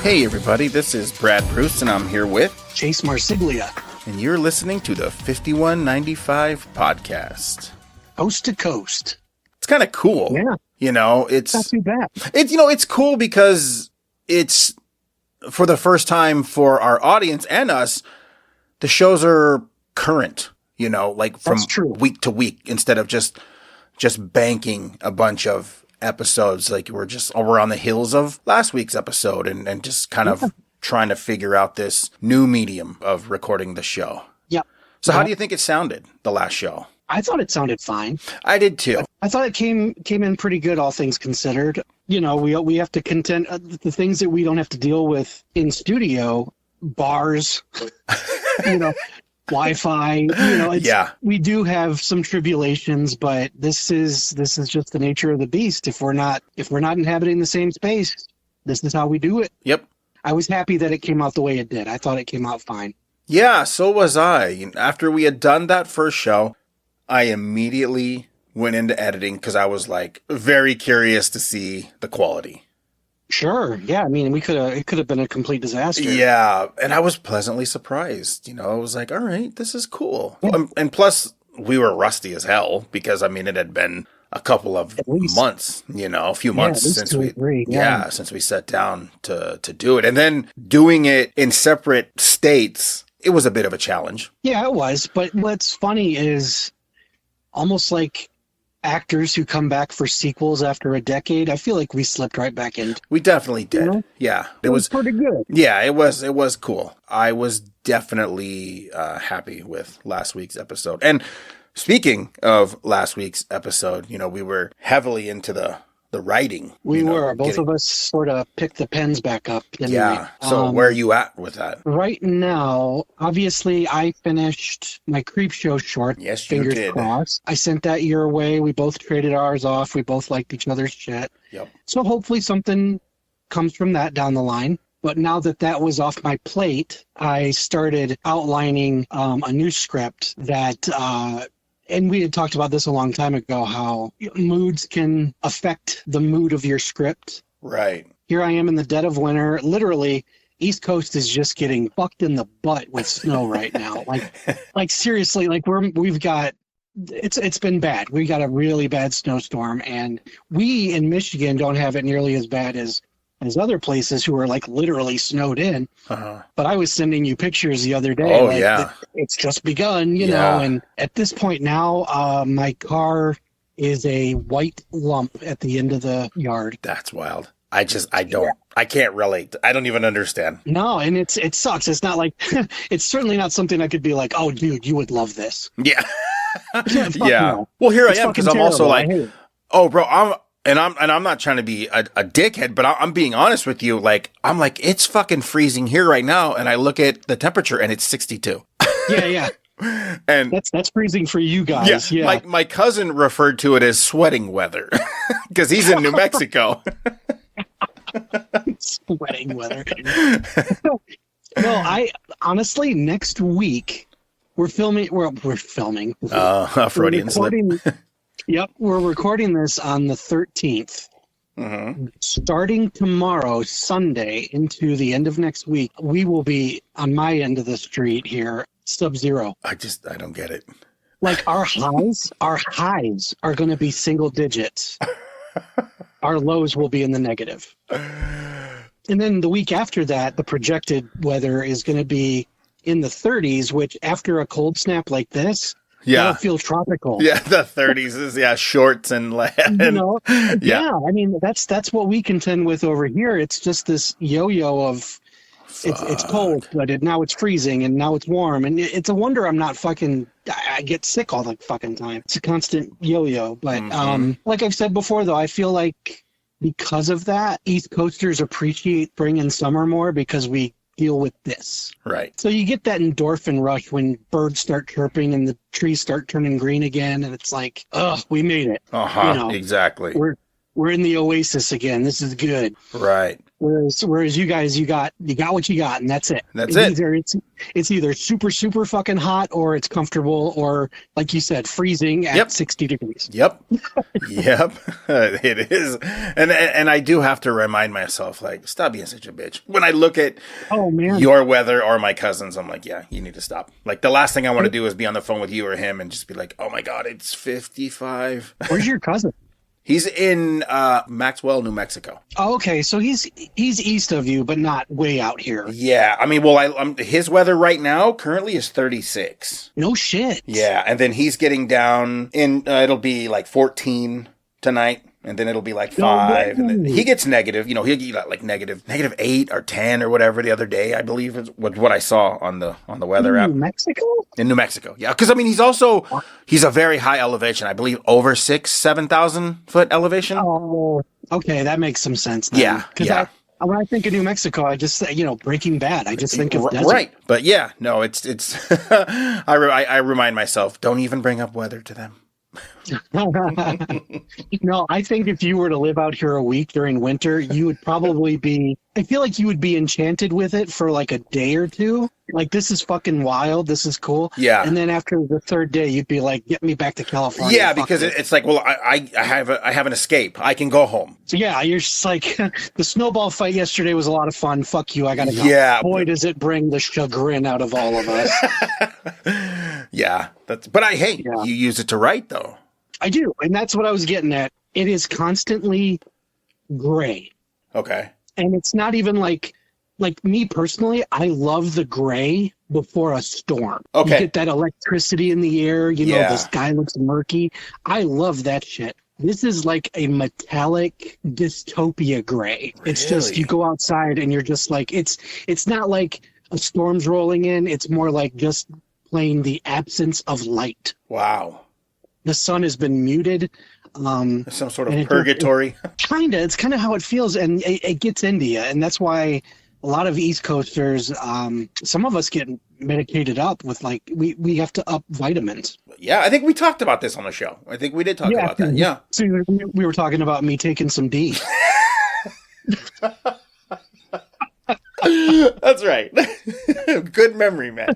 Hey everybody, this is Brad Bruce and I'm here with Jase Marsiglia. And you're listening to the 5195 podcast. Coast to coast. It's kind of cool. Yeah. You know, it's not too bad. It's cool because it's for the first time for our audience and us, the shows are current, you know, like from week to week instead of just banking a bunch of episodes. Like we're on the heels of last week's episode and just kind of trying to figure out this new medium of recording the show. Yeah. So how do you think it sounded, the last show? I thought it sounded fine. I did too. I thought it came in pretty good, all things considered. You know, we have to contend the things that we don't have to deal with in studio, bars, you know, Wi-Fi, you know, we do have some tribulations, but this is just the nature of the beast. If we're not inhabiting the same space, this is how we do it. Yep. I was happy that it came out the way it did. I thought it came out fine. Yeah, so was I. After we had done that first show, I immediately went into editing because I was like very curious to see the quality. Sure. Yeah. I mean, it could have been a complete disaster. Yeah. And I was pleasantly surprised. You know, I was like, all right, this is cool. Yeah. And plus, we were rusty as hell because, I mean, it had been a couple of months, you know, a few months since since we sat down to do it. And then doing it in separate states, it was a bit of a challenge. Yeah, it was. But what's funny is almost like actors who come back for sequels after a decade, I feel like we slipped right back in. We definitely did. You know? Yeah. It was pretty good. Yeah, it was cool. I was definitely happy with last week's episode. And speaking of last week's episode, you know, we were heavily into the writing. We were. Both of us sort of picked the pens back up. Yeah. So where are you at with that? Right now, obviously, I finished my Creep Show short. Yes, you did. Fingers crossed. I sent that your way. We both traded ours off. We both liked each other's shit. Yep. So hopefully something comes from that down the line. But now that was off my plate, I started outlining a new script that... and we had talked about this a long time ago, how moods can affect the mood of your script. Right. Here I am in the dead of winter. Literally, East Coast is just getting fucked in the butt with snow right now. Like seriously, like we've got, it's been bad. We got a really bad snowstorm, and we in Michigan don't have it nearly as bad as other places who are like literally snowed in. Uh-huh. But I was sending you pictures the other day. Oh, yeah. It's just begun, you know, and at this point now, my car is a white lump at the end of the yard. That's wild. I can't relate. I don't even understand. No, and it sucks. It's not like, it's certainly not something I could be like, oh, dude, you would love this. Yeah. Yeah. No. Well, here I am, because I'm also like, oh, bro, I'm not trying to be a dickhead, but I'm being honest with you. Like, I'm like, it's fucking freezing here right now. And I look at the temperature and it's 62. Yeah. And that's freezing for you guys. Yeah. Like my cousin referred to it as sweating weather because he's in New Mexico. Sweating weather. No, I honestly, next week we're filming. We're filming. Freudian slip. Yep, we're recording this on the 13th. Mm-hmm. Starting tomorrow, Sunday, into the end of next week, we will be on my end of the street here, sub-zero. I don't get it. Like our highs are going to be single digits. Our lows will be in the negative. And then the week after that, the projected weather is going to be in the 30s, which after a cold snap like this, that'll feel tropical. Yeah, the 30s is shorts and you know, yeah. I mean, that's what we contend with over here. It's just this yo-yo of it's cold, but now it's freezing, and now it's warm, and it's a wonder I'm not I get sick all the fucking time. It's a constant yo-yo. But like I've said before, though, I feel like because of that, East Coasters appreciate spring and summer more because we deal with this. Right. So you get that endorphin rush when birds start chirping and the trees start turning green again, and it's like, oh, we made it. Uh-huh. You know, exactly. We're in the oasis again. This is good. Right. Whereas you guys, you got what you got, and that's it. That's it. It's either super, super fucking hot, or it's comfortable, or like you said, freezing at 60 degrees. Yep. Yep. It is. And I do have to remind myself, like, stop being such a bitch. When I look at your weather or my cousins, I'm like, yeah, you need to stop. Like, the last thing I want to do is be on the phone with you or him and just be like, oh my God, it's 55. Where's your cousin? He's in Maxwell, New Mexico. Oh, okay, so he's east of you, but not way out here. Yeah, I mean, well, his weather right now currently is 36. No shit. Yeah, and then he's getting down in. It'll be like 14 tonight, and then it'll be like 5. And then he gets negative. You know, he'll get like negative 8 or 10 or whatever the other day. I believe is what I saw on the weather app. New Mexico. In New Mexico, yeah, because I mean he's a very high elevation. I believe over 7,000 foot elevation. Oh, okay, that makes some sense. Then. Yeah, yeah. When I think of New Mexico, I just Breaking Bad. I just think of desert. Right, but yeah, no, it's. I remind myself, don't even bring up weather to them. No, I think if you were to live out here a week during winter, you would probably be. I feel like you would be enchanted with it for like a day or two. Like, this is fucking wild. This is cool. Yeah. And then after the third day, you'd be like, get me back to California. Yeah, because it's like, well, I have an escape. I can go home. So yeah, you're just like, the snowball fight yesterday was a lot of fun. Fuck you. I gotta go. Yeah. Boy, does it bring the chagrin out of all of us. Yeah. You use it to write though. I do. And that's what I was getting at. It is constantly gray. Okay. And it's not even like me personally, I love the gray before a storm. Okay. You get that electricity in the air, know, the sky looks murky. I love that shit. This is like a metallic dystopia gray. Really? It's just, you go outside and you're just like, it's not like a storm's rolling in. It's more like just plain the absence of light. Wow. The sun has been muted. Some sort of purgatory. It's kind of how it feels, and it gets into you, and that's why a lot of East Coasters, some of us get medicated up with we have to up vitamins. Yeah, I think we talked about this on the show. I think we did talk about that. Yeah. So we were talking about me taking some D. That's right. Good memory, man.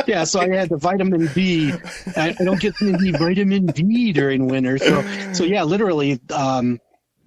Yeah, so I had the vitamin D. I don't get any vitamin D during winter. So yeah, literally,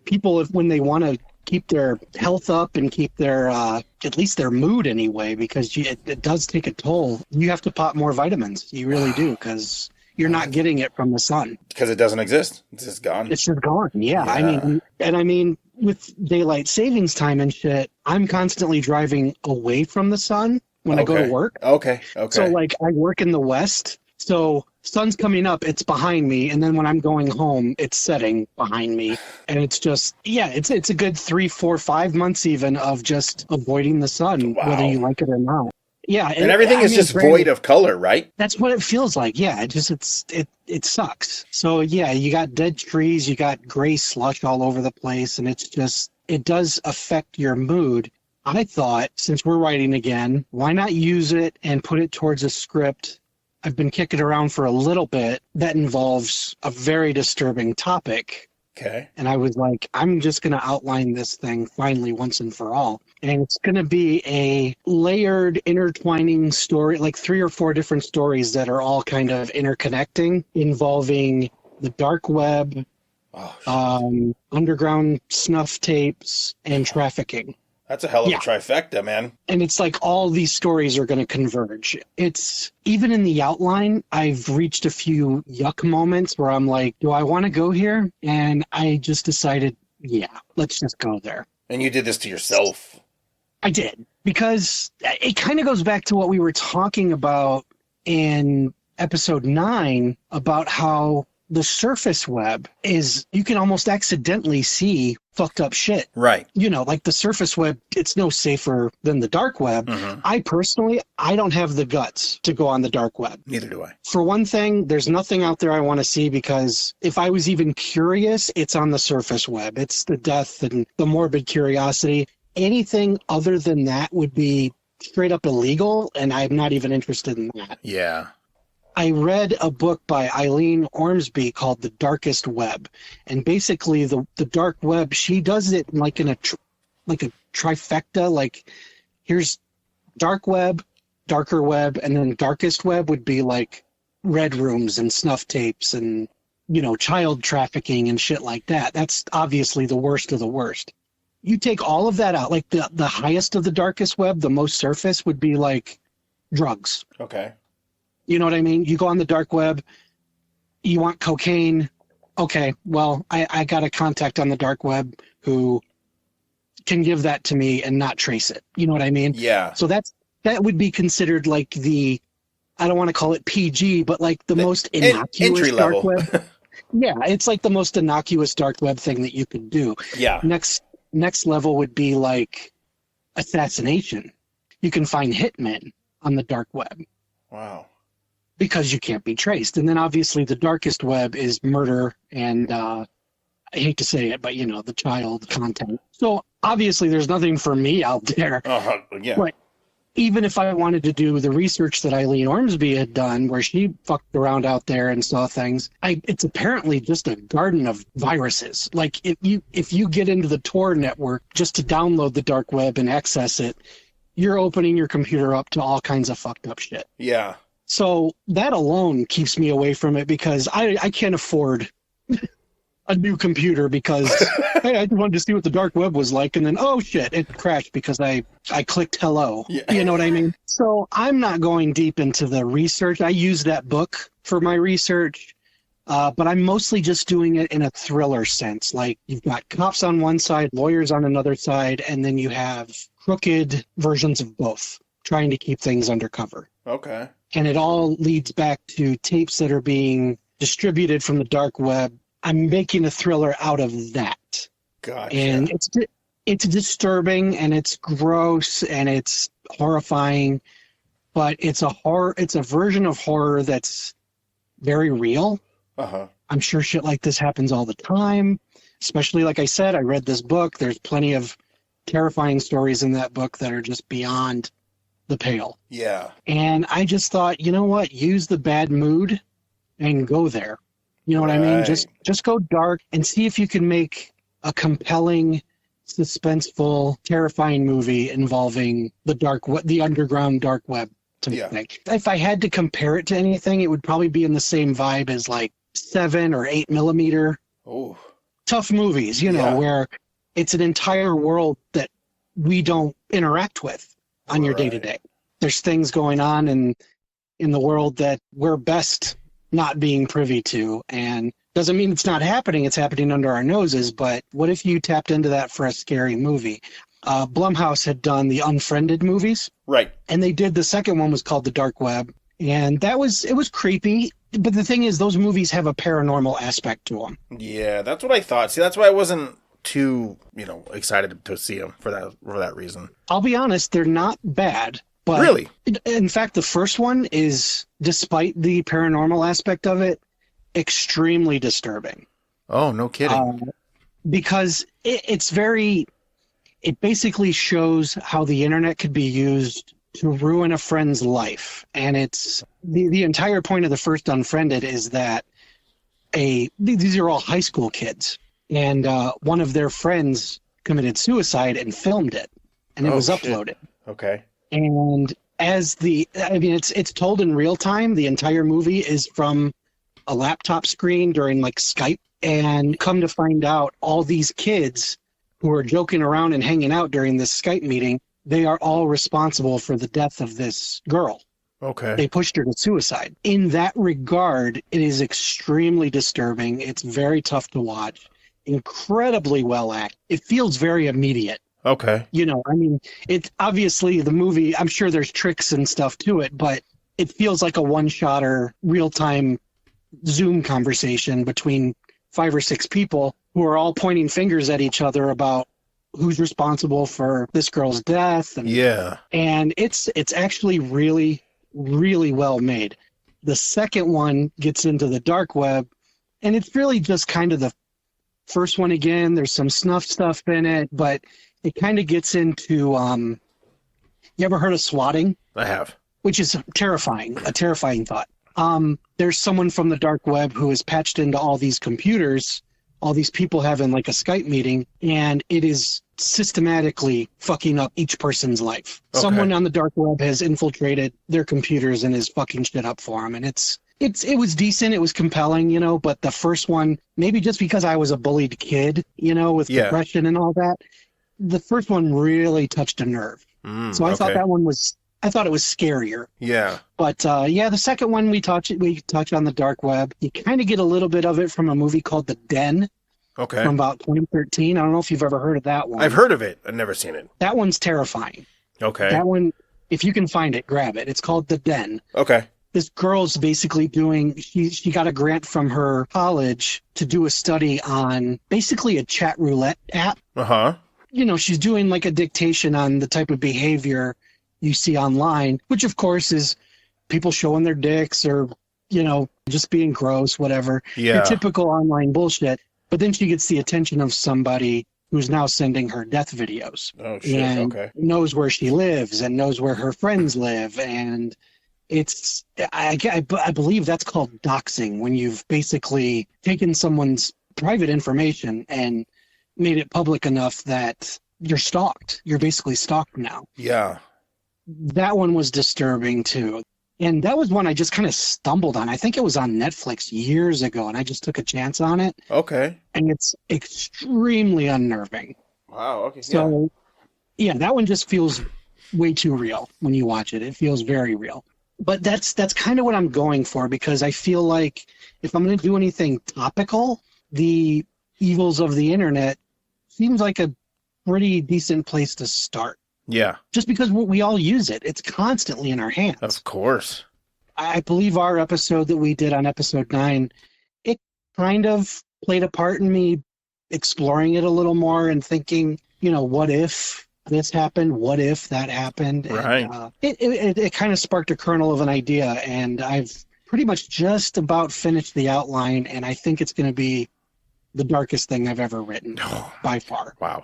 people, when they want to keep their health up and keep their, at least their mood anyway, because it does take a toll, you have to pop more vitamins. You really do, because you're not getting it from the sun. Because it doesn't exist. It's just gone. It's just gone, yeah. I mean, with daylight savings time and shit, I'm constantly driving away from the sun when I go to work. Okay. So I work in the West, so sun's coming up, it's behind me, and then when I'm going home, it's setting behind me. And it's just, it's a good 3, 4, 5 months even of just avoiding the sun, whether you like it or not. Yeah. And everything is just void of color, right? That's what it feels like. Yeah. It sucks. So yeah, you got dead trees, you got gray slush all over the place, and it's just, it does affect your mood. I thought, since we're writing again, why not use it and put it towards a script I've been kicking around for a little bit that involves a very disturbing topic. Okay. And I was like, I'm just going to outline this thing finally once and for all. And it's going to be a layered, intertwining story, like 3 or 4 different stories that are all kind of interconnecting, involving the dark web, underground snuff tapes, and trafficking. That's a hell of a trifecta, man. And it's like all these stories are going to converge. It's, even in the outline, I've reached a few yuck moments where I'm like, do I want to go here? And I just decided, let's just go there. And you did this to yourself. I did. Because it kind of goes back to what we were talking about in episode 9 about how the surface web is, you can almost accidentally see fucked up shit. Right. Like the surface web, it's no safer than the dark web. Mm-hmm. I don't have the guts to go on the dark web. Neither do I. For one thing, there's nothing out there I want to see, because if I was even curious, it's on the surface web. It's the death and the morbid curiosity. Anything other than that would be straight up illegal, and I'm not even interested in that. Yeah. I read a book by Eileen Ormsby called The Darkest Web. And basically the dark web, she does it like in a trifecta. Like here's dark web, darker web, and then darkest web would be like red rooms and snuff tapes and, child trafficking and shit like that. That's obviously the worst of the worst. You take all of that out, like the highest of the darkest web, the most surface would be like drugs. Okay. You know what I mean? You go on the dark web, you want cocaine. Okay, well, I got a contact on the dark web who can give that to me and not trace it. You know what I mean? Yeah. So that would be considered like I don't want to call it PG, but like the most innocuous dark web. Yeah, it's like the most innocuous dark web thing that you could do. Yeah. Next level would be like assassination. You can find hitmen on the dark web. Wow. Because you can't be traced. And then obviously the darkest web is murder and I hate to say it, but the child content. So obviously there's nothing for me out there. Yeah. But even if I wanted to do the research that Eileen Ormsby had done, where she fucked around out there and saw things, it's apparently just a garden of viruses. Like if you get into the Tor network just to download the dark web and access it, you're opening your computer up to all kinds of fucked up shit. Yeah. So that alone keeps me away from it because I can't afford a new computer because hey, I wanted to see what the dark web was like, and then oh shit, it crashed because I clicked hello. Yeah. You know what I mean? So I'm not going deep into the research. I use that book for my research, but I'm mostly just doing it in a thriller sense. Like you've got cops on one side, lawyers on another side, and then you have crooked versions of both trying to keep things undercover. Okay. And it all leads back to tapes that are being distributed from the dark web. I'm making a thriller out of that. Gotcha. And it's disturbing and it's gross and it's horrifying, but it's a version of horror that's very real. Uh-huh. I'm sure shit like this happens all the time, especially like I said, I read this book. There's plenty of terrifying stories in that book that are just beyond the pale. Yeah. And I just thought, you know what? Use the bad mood and go there. You know what I mean? Just go dark and see if you can make a compelling, suspenseful, terrifying movie involving the underground dark web. If I had to compare it to anything, it would probably be in the same vibe as like 7 or 8 millimeter. Oh. Tough movies, where it's an entire world that we don't interact with on your day-to-day. There's things going on in the world that we're best not being privy to, and doesn't mean it's not happening. It's happening under our noses, but what if you tapped into that for a scary movie? Blumhouse had done the Unfriended movies. Right. And they did, the second one was called The Dark Web, and it was creepy, but the thing is, those movies have a paranormal aspect to them. Yeah, that's what I thought. See, that's why I wasn't too, excited to see them for that reason. I'll be honest, they're not bad. But really? In fact, the first one is, despite the paranormal aspect of it, extremely disturbing. Oh, no kidding. Because it basically shows how the internet could be used to ruin a friend's life. And it's the entire point of the first Unfriended is that these are all high school kids. And one of their friends committed suicide and filmed it. And it was uploaded. Okay. And it's told in real time. The entire movie is from a laptop screen during like Skype. And come to find out, all these kids who are joking around and hanging out during this Skype meeting, they are all responsible for the death of this girl. Okay. They pushed her to suicide. In that regard, it is extremely disturbing. It's very tough to watch. Incredibly well acted. It feels very immediate. Okay. It's obviously the movie, I'm sure there's tricks and stuff to it, but it feels like a one-shotter, real-time Zoom conversation between 5 or 6 people who are all pointing fingers at each other about who's responsible for this girl's death. And it's actually really, really well made. The second one gets into the dark web, and it's really just kind of the first one again. There's some snuff stuff in it, but it kind of gets into, you ever heard of swatting? I have. Which is a terrifying thought. there's someone from the dark web who is patched into all these computers, all these people having like a Skype meeting, and it is systematically fucking up each person's life. Okay. Someone on the dark web has infiltrated their computers and is fucking shit up for them. And it was decent. It was compelling, you know, but the first one, maybe just because I was a bullied kid, you know, with depression and all that, the first one really touched a nerve. So I thought that one was, I thought it was scarier. Yeah. But the second one we touch on the dark web. You kind of get a little bit of it from a movie called The Den. Okay. From about 2013. I don't know if you've ever heard of that one. I've heard of it. I've never seen it. That one's terrifying. Okay. That one, if you can find it, grab it. It's called The Den. Okay. This girl's basically she got a grant from her college to do a study on basically a chat roulette app. Uh-huh. You know, she's doing like a dictation on the type of behavior you see online, which of course is people showing their dicks or, you know, just being gross, whatever. Yeah. Your typical online bullshit. But then she gets the attention of somebody who's now sending her death videos. Oh, shit. And okay. knows where she lives and knows where her friends live. And it's, I believe that's called doxing, when you've basically taken someone's private information and made it public enough that you're stalked. You're basically stalked now. Yeah. That one was disturbing too. And that was one I just kind of stumbled on. I think it was on Netflix years ago, and I just took a chance on it. Okay. And it's extremely unnerving. Wow, okay. So, yeah, that one just feels way too real when you watch it. It feels very real. But that's kind of what I'm going for, because I feel like if I'm going to do anything topical, the evils of the internet seems like a pretty decent place to start. Yeah. Just because we all use it. It's constantly in our hands. Of course. I believe our episode that we did on episode 9, it kind of played a part in me exploring it a little more and thinking, you know, what if this happened? What if that happened? Right. And, it kind of sparked a kernel of an idea, and I've pretty much just about finished the outline, and I think it's going to be the darkest thing I've ever written by far. Wow.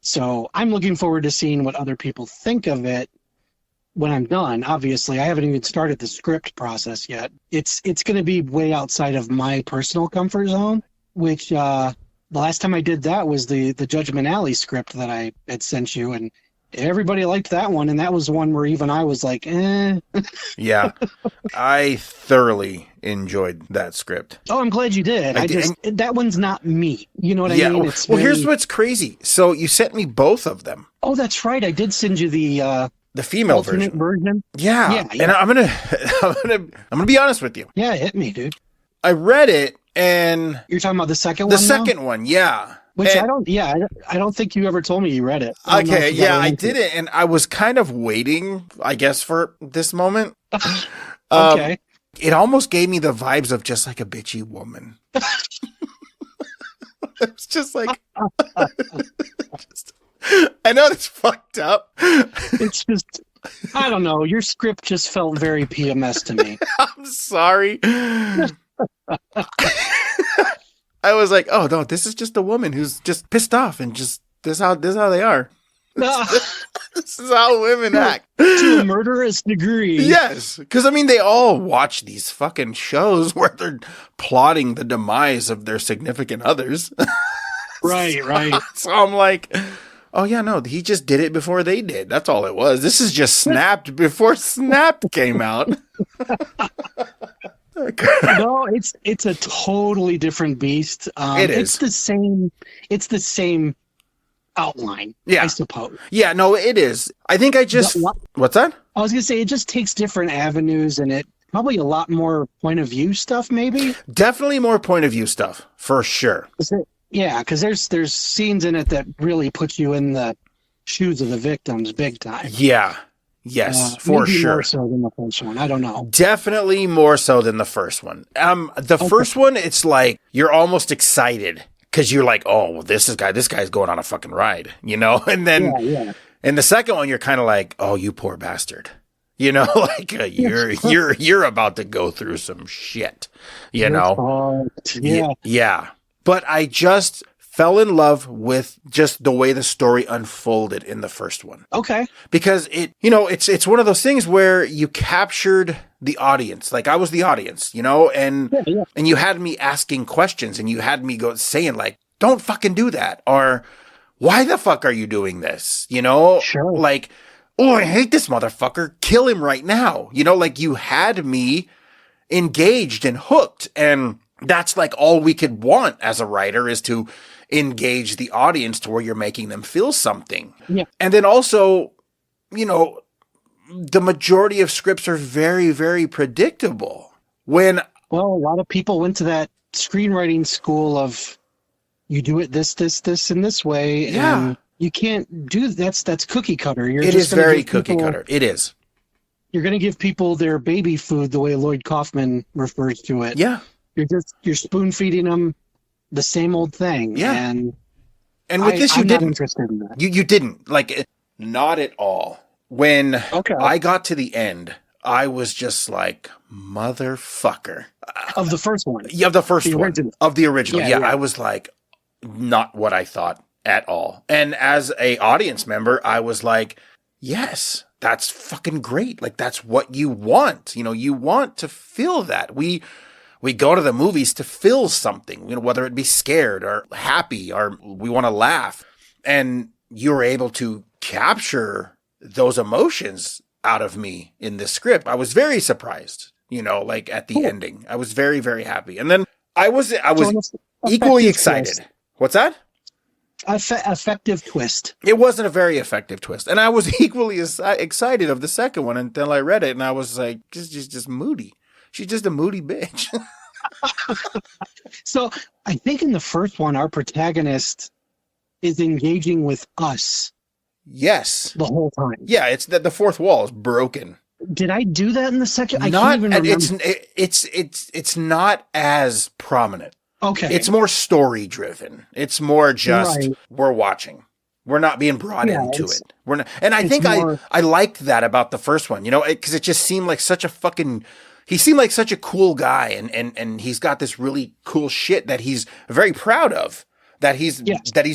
So I'm looking forward to seeing what other people think of it when I'm done. Obviously, I haven't even started the script process yet. It's going to be way outside of my personal comfort zone, which the last time I did that was the Judgment Alley script that I had sent you, and everybody liked that one, and that was one where even I was like, eh. Yeah. I thoroughly enjoyed that script. Oh, I'm glad you did. That one's not me. You know what I mean? Here's what's crazy. So you sent me both of them. Oh, that's right. I did send you the female version. Yeah. And I'm gonna be honest with you. Yeah, hit me, dude. I read it, and you're talking about the second one. The second one, yeah. Which I don't think you ever told me you read it. Okay, yeah, I did it, and I was kind of waiting, I guess, for this moment. Okay. It almost gave me the vibes of just like a bitchy woman. It's just like, I know it's fucked up. It's just, I don't know. Your script just felt very PMS to me. I'm sorry. I was like, oh no, this is just a woman who's just pissed off and just this is how they are. This is how women act. To a murderous degree. Yes. Because, I mean, they all watch these fucking shows where they're plotting the demise of their significant others. Right. So I'm like, oh, yeah, no, he just did it before they did. That's all it was. This is just Snapped before Snapped came out. No, it's a totally different beast. It is. It's the same outline, yeah. I suppose. Yeah, no, it is. I think what's that? I was going to say, it just takes different avenues, and it probably a lot more point of view stuff, maybe? Definitely more point of view stuff, for sure. Yeah, because there's scenes in it that really put you in the shoes of the victims big time. Yeah. Yes, for maybe sure. More so than the first one. I don't know. Definitely more so than the first one. First one, it's like you're almost excited because you're like, oh, well, this guy's going on a fucking ride, you know? And then in the second one, you're kind of like, oh, you poor bastard. You know, like you're about to go through some shit, you know? Yeah. Yeah. But I just fell in love with just the way the story unfolded in the first one. Okay. Because it's one of those things where you captured the audience. Like I was the audience, and you had me asking questions and you had me saying like, don't fucking do that. Or why the fuck are you doing this? Sure. Like, oh, I hate this motherfucker. Kill him right now. Like you had me engaged and hooked. And that's like all we could want as a writer is to engage the audience to where you're making them feel something. Yeah. And then also, the majority of scripts are very, very predictable. Well, a lot of people went to that screenwriting school of you do it this, and this way. Yeah. And you can't do that's cookie cutter. It is very cookie cutter. It is. You're going to give people their baby food the way Lloyd Kaufman refers to it. Yeah. You're spoon feeding them the same old thing. Yeah. And with this, you I'm didn't. not interested in that. You didn't. Like, not at all. When I got to the end, I was just like, motherfucker. Of the first one. Yeah, of the first one. Of the original. Yeah, I was like, not what I thought at all. And as a audience member, I was like, yes, that's fucking great. Like, that's what you want. You want to feel that. We go to the movies to feel something, whether it be scared or happy or we want to laugh. And you're able to capture those emotions out of me in this script. I was very surprised, like at the ending. I was very, very happy. And then I was equally excited. Twist. What's that? Effective twist. It wasn't a very effective twist. And I was equally as excited of the second one until I read it. And I was like, she's just moody. She's just a moody bitch. So I think in the first one, our protagonist is engaging with us. Yes. The whole time. Yeah, it's that the fourth wall is broken. Did I do that in the second? I can't even remember. It's not as prominent. Okay. It's more story driven. It's more just we're watching. We're not being brought into it. We're not, and I think I liked that about the first one, because it just seemed like such a fucking. He seemed like such a cool guy, and he's got this really cool shit that he's very proud of that he's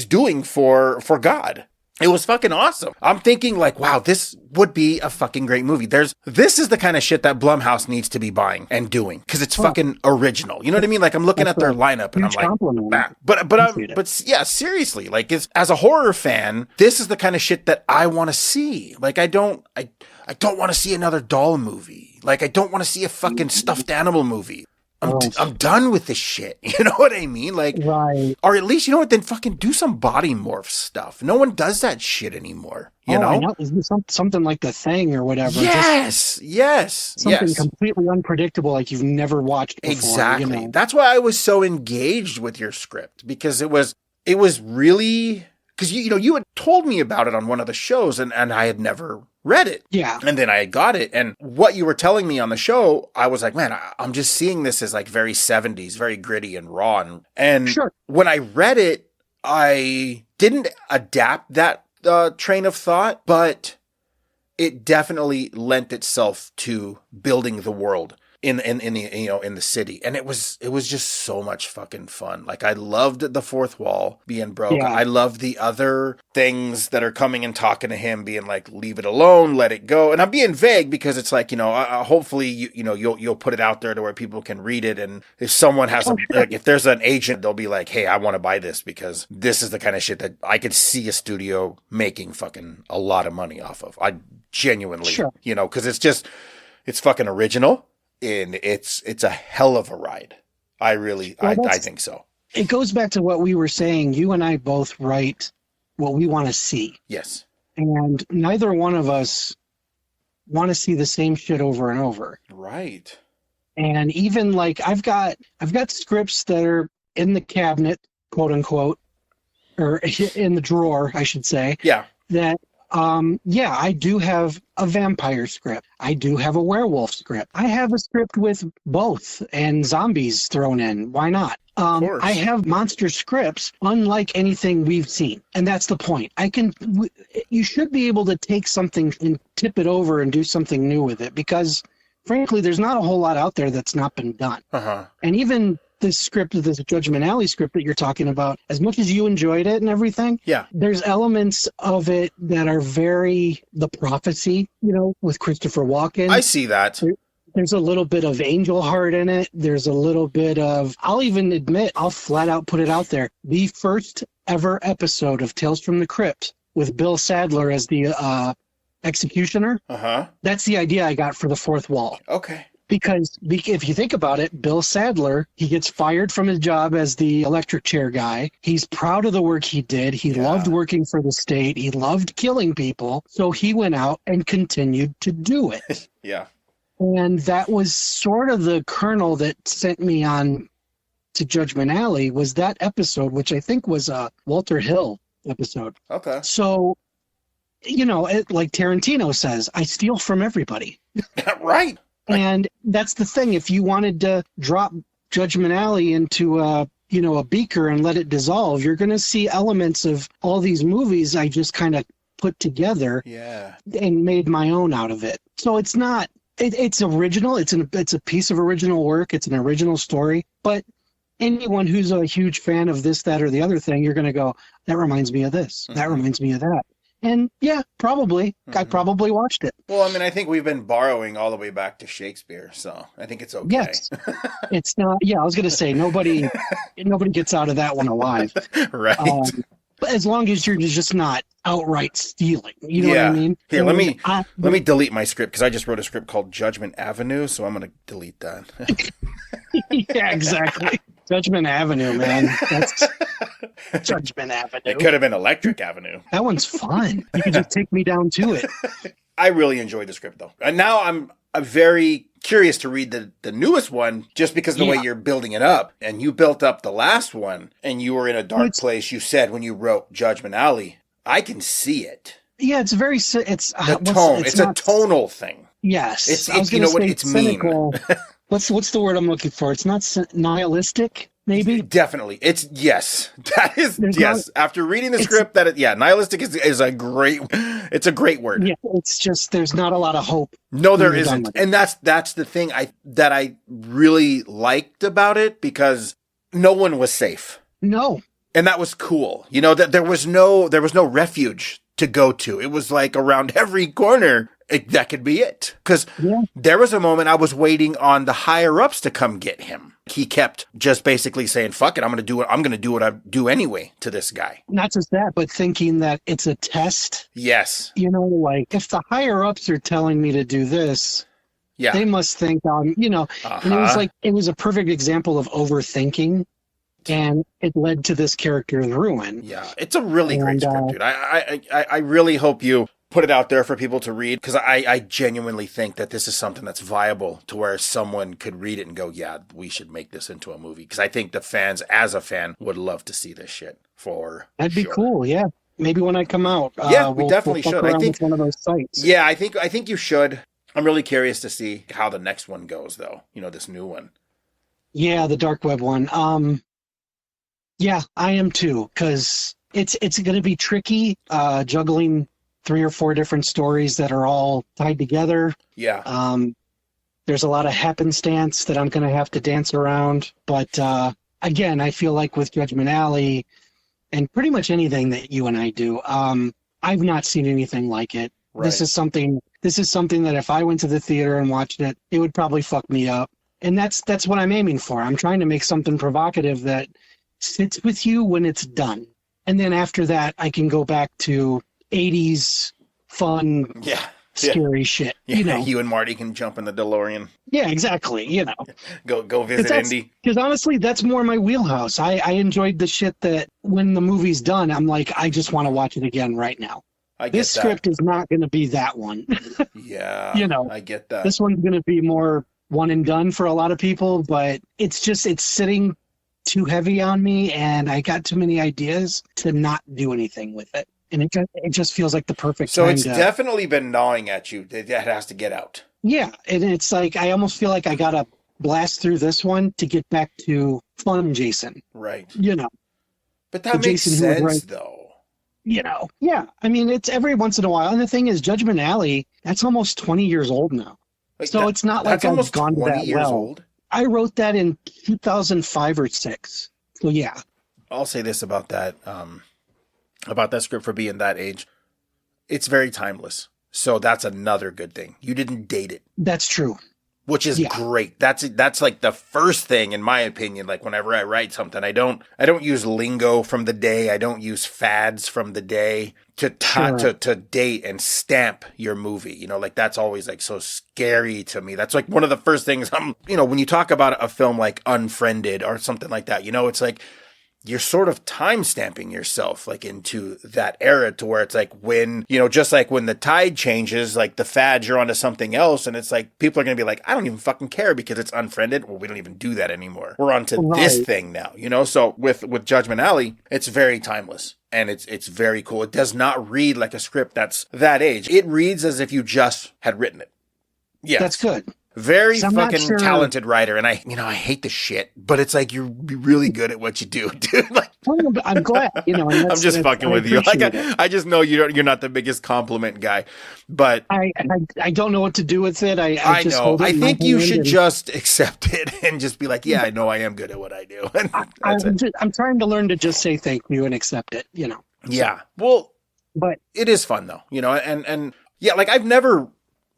doing for God. It was fucking awesome. I'm thinking like, wow, this would be a fucking great movie. This is the kind of shit that Blumhouse needs to be buying and doing because it's fucking original. You know what I mean? Like I'm looking at their lineup and I'm like, but yeah, seriously, like as a horror fan, this is the kind of shit that I want to see. Like I don't want to see another doll movie. Like I don't want to see a fucking stuffed animal movie. I'm done with this shit. You know what I mean? Like, or at least, then fucking do some body morph stuff. No one does that shit anymore. You know? I know. Something like The Thing or whatever. Yes. Something completely unpredictable like you've never watched before. Exactly. That's why I was so engaged with your script because it was really, because you had told me about it on one of the shows and I had never read it. Yeah. And then I got it. And what you were telling me on the show, I was like, man, I'm just seeing this as like very 70s, very gritty and raw. And when I read it, I didn't adapt that train of thought, but it definitely lent itself to building the world in the in the city, and it was just so much fucking fun. Like I loved the fourth wall being broken. Yeah. I loved the other things that are coming and talking to him, being like, "Leave it alone, let it go." And I'm being vague because it's like hopefully you'll put it out there to where people can read it, and if someone has if there's an agent, they'll be like, "Hey, I want to buy this because this is the kind of shit that I could see a studio making fucking a lot of money off of." I genuinely, because it's fucking original. And it's a hell of a ride. I think so. It goes back to what we were saying. You and I both write what we want to see. Yes. And neither one of us want to see the same shit over and over. Right. And even like I've got scripts that are in the cabinet, quote unquote, or in the drawer, I should say. Yeah. That I do have a vampire script. I do have a werewolf script. I have a script with both and zombies thrown in. Why not? I have monster scripts unlike anything we've seen. And that's the point. You should be able to take something and tip it over and do something new with it because frankly, there's not a whole lot out there that's not been done. Uh-huh. And even this script, this Judgment Alley script that you're talking about, as much as you enjoyed it and everything, there's elements of it that are very The Prophecy, with Christopher Walken. I see that. There's a little bit of Angel Heart in it. There's a little bit of, I'll even admit, I'll flat out put it out there. The first ever episode of Tales from the Crypt with Bill Sadler as the executioner. That's the idea I got for the fourth wall. Okay. Because if you think about it, Bill Sadler, he gets fired from his job as the electric chair guy. He's proud of the work he did. He loved working for the state. He loved killing people. So he went out and continued to do it. And that was sort of the kernel that sent me on to Judgment Alley, was that episode, which I think was a Walter Hill episode. Okay. So, like Tarantino says, I steal from everybody. Right. And that's the thing. If you wanted to drop Judgment Alley into a beaker and let it dissolve, you're going to see elements of all these movies I just kind of put together and made my own out of it. So it's not, it's original. It's a piece of original work. It's an original story. But anyone who's a huge fan of this, that, or the other thing, you're going to go, that reminds me of this. That reminds me of that. And probably. I probably watched it. Well, I mean, I think we've been borrowing all the way back to Shakespeare, so I think it's okay. Yes. It's not, I was going to say, nobody gets out of that one alive. Right. But as long as you're just not outright stealing. You know what I mean? Here, let me delete my script, because I just wrote a script called Judgment Avenue, so I'm going to delete that. Yeah, exactly. Judgment Avenue, man. That's Judgment Avenue. It could have been Electric Avenue. That one's fun. You could just take me down to it. I really enjoyed the script, though. And now I'm very curious to read the newest one, just because of the way you're building it up. And you built up the last one, and you were in a dark place, you said, when you wrote Judgment Alley. I can see it. Yeah, it's very... It's the tone. It's a tonal thing. Yes. It's it's cynical. mean. What's the word I'm looking for? It's not nihilistic, maybe? Definitely. It's, yes. That is, yes. After reading the script, nihilistic is a great, it's a great word. Yeah, it's just, there's not a lot of hope. No, there isn't. And that's the thing that I really liked about it, because no one was safe. No. And that was cool. That there was no refuge to go to. It was like around every corner. That could be it. Because there was a moment I was waiting on the higher ups to come get him. He kept just basically saying, fuck it, I'm going to do what I do anyway to this guy. Not just that, but thinking that it's a test. Yes. Like, if the higher ups are telling me to do this, they must think I'm, and it was a perfect example of overthinking. And it led to this character's ruin. Yeah, it's a really great script, dude. I really hope you put it out there for people to read, because I genuinely think that this is something that's viable to where someone could read it and go, yeah, we should make this into a movie. Because I think the fans, as a fan, would love to see this shit for That'd be cool, yeah. Maybe when I come out. We definitely should. I think one of those sites. Yeah, I think you should. I'm really curious to see how the next one goes, though. This new one. Yeah, the dark web one. Yeah, I am too, because it's going to be tricky juggling 3 or 4 different stories that are all tied together. Yeah. There's a lot of happenstance that I'm going to have to dance around. But again, I feel like with Judgment Alley and pretty much anything that you and I do, I've not seen anything like it. Right. This is something that if I went to the theater and watched it, it would probably fuck me up. And that's what I'm aiming for. I'm trying to make something provocative that sits with you when it's done. And then after that, I can go back to 80s fun, scary shit. Yeah, you and Marty can jump in the DeLorean. Yeah, exactly. Go visit Indy. Because honestly, that's more my wheelhouse. I enjoyed the shit that when the movie's done, I'm like, I just want to watch it again right now. This script is not going to be that one. Yeah, I get that. This one's going to be more one and done for a lot of people, but it's sitting too heavy on me, and I got too many ideas to not do anything with it. And it just feels like the perfect time. So it's definitely been gnawing at you. That has to get out. Yeah, and it's like I almost feel like I got to blast through this one to get back to fun Jason. Right. But that makes sense, though. Yeah. I mean, it's every once in a while. And the thing is, Judgment Alley, that's almost 20 years old now. So it's not like I've gone to that well. Old? I wrote that in 2005 or 6. So yeah. I'll say this about that script for being that age. It's very timeless. So that's another good thing. You didn't date it. That's true. Which is great. That's like the first thing, in my opinion. Like whenever I write something, I don't use lingo from the day. I don't use fads from the day to date and stamp your movie. You know, like that's always like so scary to me. That's like one of the first things when you talk about a film like Unfriended or something like that, you know, it's like you're sort of time stamping yourself like into that era to where it's like when, you know, just like when the tide changes, like the fads, you're onto something else. And it's like, people are going to be like, I don't even fucking care because it's Unfriended. Well, we don't even do that anymore. We're onto this thing now, you know? So with Judgment Alley, it's very timeless and it's very cool. It does not read like a script that's that age. It reads as if you just had written it. Yeah. That's good. Very fucking talented writer, and I hate the shit, but it's like you're really good at what you do, dude. Like, I'm glad, you know. I'm just fucking with you. Like, I just know you're not the biggest compliment guy, but I don't know what to do with it. I just know. I think you should just accept it and just be like, yeah, I know I am good at what I do. I'm trying to learn to just say thank you and accept it, you know. Yeah, well, but it is fun though, you know, and yeah, like I've never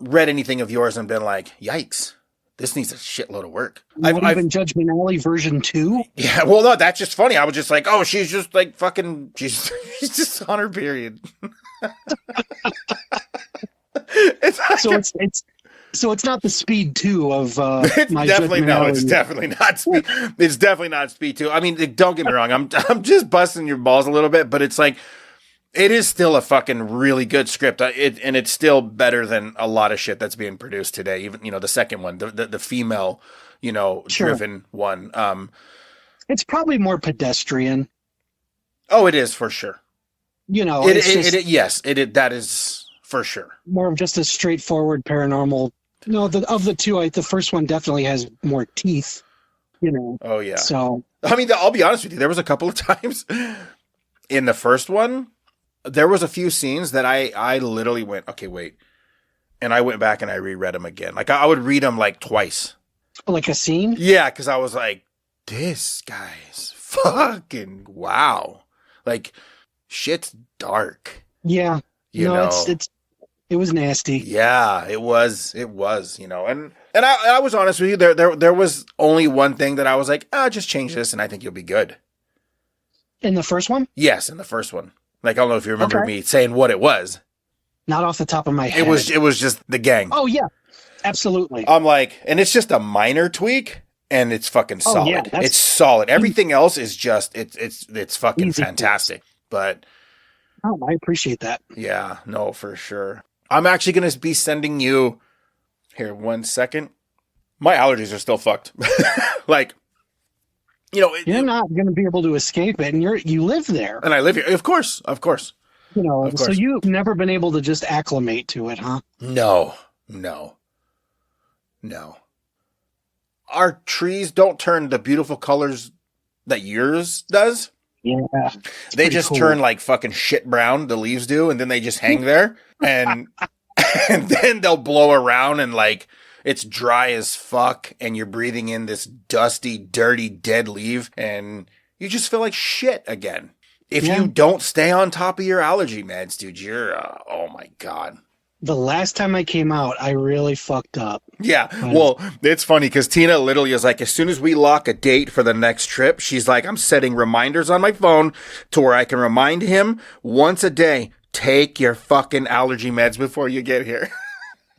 read anything of yours and been like, yikes, this needs a shitload of work. Not even Judgment Alley version 2? Yeah, well, no, that's just funny. I was just like, oh, she's just like fucking, she's just on her period. So it's not the Speed 2 of it's my definitely Judgment no, Alley. it's definitely not Speed. It's definitely not Speed 2. I mean, don't get me wrong. I'm just busting your balls a little bit, but it's like, it is still a fucking really good script, and it's still better than a lot of shit that's being produced today. Even, you know, the second one, the female, you know, driven one. It's probably more pedestrian. Oh, it is for sure. You know, that is for sure. More of just a straightforward paranormal. No, of the two, the first one definitely has more teeth. You know. Oh yeah. So I mean, I'll be honest with you. There was a couple of times in the first one. There was a few scenes that I literally went, okay, wait. And I went back and I reread them again. Like, I would read them like twice. Like a scene? Yeah, because I was like, this guy's fucking wow. Like, shit's dark. Yeah. You know? It was nasty. Yeah, it was, you know. And I was honest with you, there was only one thing that I was like, just change this and I think you'll be good. In the first one? Yes, in the first one. Like, I don't know if you remember me saying what it was. Not off the top of my head. It was just the gang. Oh, yeah. Absolutely. I'm like, and it's just a minor tweak, and it's fucking solid. Yeah, it's solid. Everything else is just, it's fucking fantastic. But. Oh, I appreciate that. Yeah, no, for sure. I'm actually going to be sending you, here, 1 second. My allergies are still fucked. Like. You know, you're not going to be able to escape it, and you live there. And I live here, of course. You know, so you've never been able to just acclimate to it, huh? No. Our trees don't turn the beautiful colors that yours does. Yeah, they just turn like fucking shit brown. The leaves do, and then they just hang there, and and then they'll blow around and like. It's dry as fuck, and you're breathing in this dusty, dirty, dead leaf, and you just feel like shit again. If you don't stay on top of your allergy meds, dude, you're, oh my God. The last time I came out, I really fucked up. Yeah, well, it's funny, because Tina literally is like, as soon as we lock a date for the next trip, she's like, I'm setting reminders on my phone to where I can remind him once a day, take your fucking allergy meds before you get here.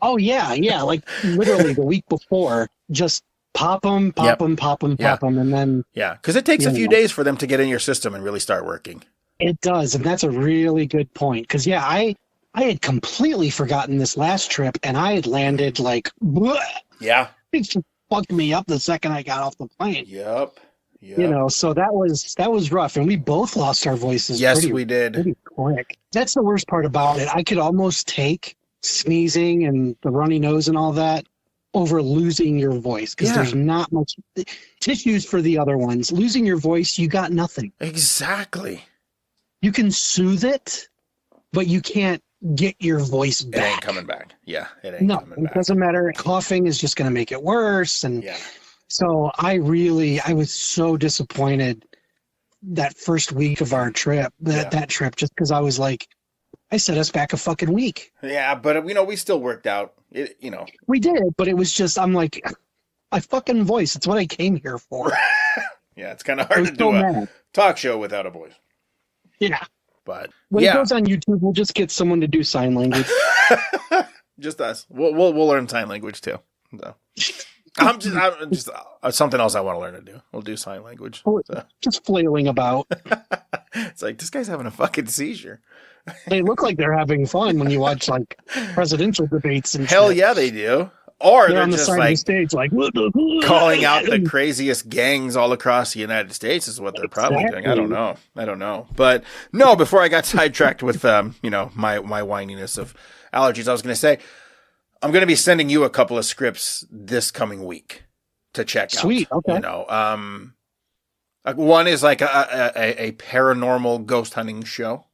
Oh, yeah. Like literally the week before, just pop them, and then... Yeah, because it takes a few days for them to get in your system and really start working. It does, and that's a really good point. Because, I had completely forgotten this last trip, and I had landed like... Bleh. Yeah. It just fucked me up the second I got off the plane. Yep. You know, so that was rough, and we both lost our voices. Yes, we did. Pretty quick. That's the worst part about it. I could almost take... sneezing and the runny nose and all that over losing your voice because there's not much tissues for the other ones. Losing your voice, you got nothing. Exactly. You can soothe it, but you can't get your voice back. It ain't coming back. Yeah, it ain't coming back. It doesn't matter. Coughing is just going to make it worse. And So I was so disappointed that first week of our trip, that trip, just because I was like, I set us back a fucking week. Yeah, but we still worked out. We did, but it was just, I'm like, my fucking voice. It's what I came here for. Yeah, it's kind of hard to do a talk show without a voice. Yeah. But when it goes on YouTube, we'll just get someone to do sign language. Just us. We'll learn sign language too. So. I'm just something else I want to learn to do. We'll do sign language. So. Just flailing about. It's like, this guy's having a fucking seizure. They look like they're having fun when you watch like presidential debates and hell shit. Yeah, they do. Or they're on the just side like of the stage, like calling out the craziest gangs all across the United States is what they're probably doing. I don't know. But no, before I got sidetracked with my whininess of allergies, I was going to say I'm going to be sending you a couple of scripts this coming week to check out. Sweet. Okay. One is like a paranormal ghost hunting show.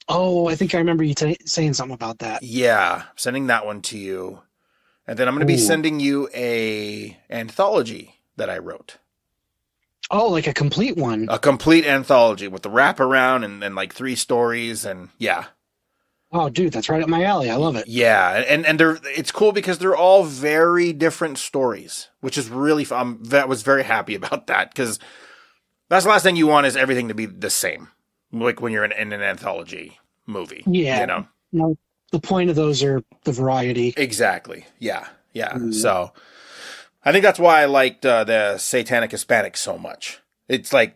Oh, I think I remember you saying something about that. Yeah, sending that one to you. And then I'm going to be sending you a anthology that I wrote. Oh, like a complete one. A complete anthology with the wraparound and like 3 stories and yeah. Oh, dude, that's right up my alley. I love it. Yeah, and it's cool because they're all very different stories, which is really fun. I was very happy about that because that's the last thing you want is everything to be the same, like when you're in an anthology movie. Yeah. No, the point of those are the variety. Exactly. Yeah. Yeah. Mm. So I think that's why I liked the Satanic Hispanic so much. It's like,